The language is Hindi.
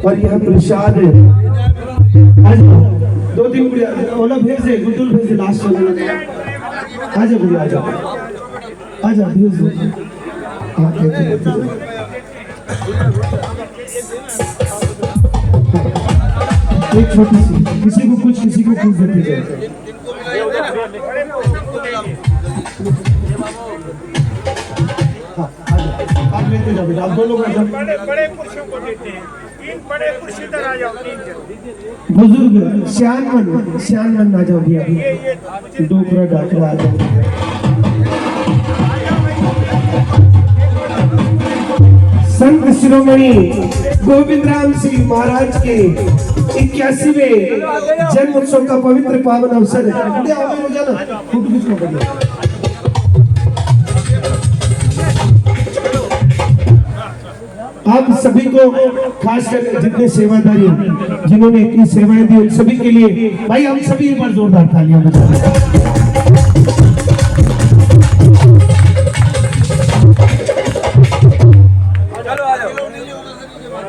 और यह प्रसाद है। आज 2-3 गुड़िया ओला भेज दे, गुड्डुल भेज दे, लास्ट वाला आजा गुड़िया, आजा आजा भेज दो। एक छोटी सी, किसी को कुछ देती जाए। आप लेते जाओ बेटा, आप दोनों बड़े पुरुषों को देते हैं। 3 बड़े पुरुष इधर आ जाओ, 3 बुजुर्ग सियान आ जाओ भैया, डोकरा डाकरा आ जाओ। संत शिरोमणि गोविंद राम सिंह महाराज के 81वें जन्म उत्सव का पवित्र पावन अवसर है। आप सभी को, खासकर जितने सेवादारी जिन्होंने इतनी सेवाएं दी, उन सभी के लिए भाई हम सभी एक बार जोरदार तालियां बजाएं।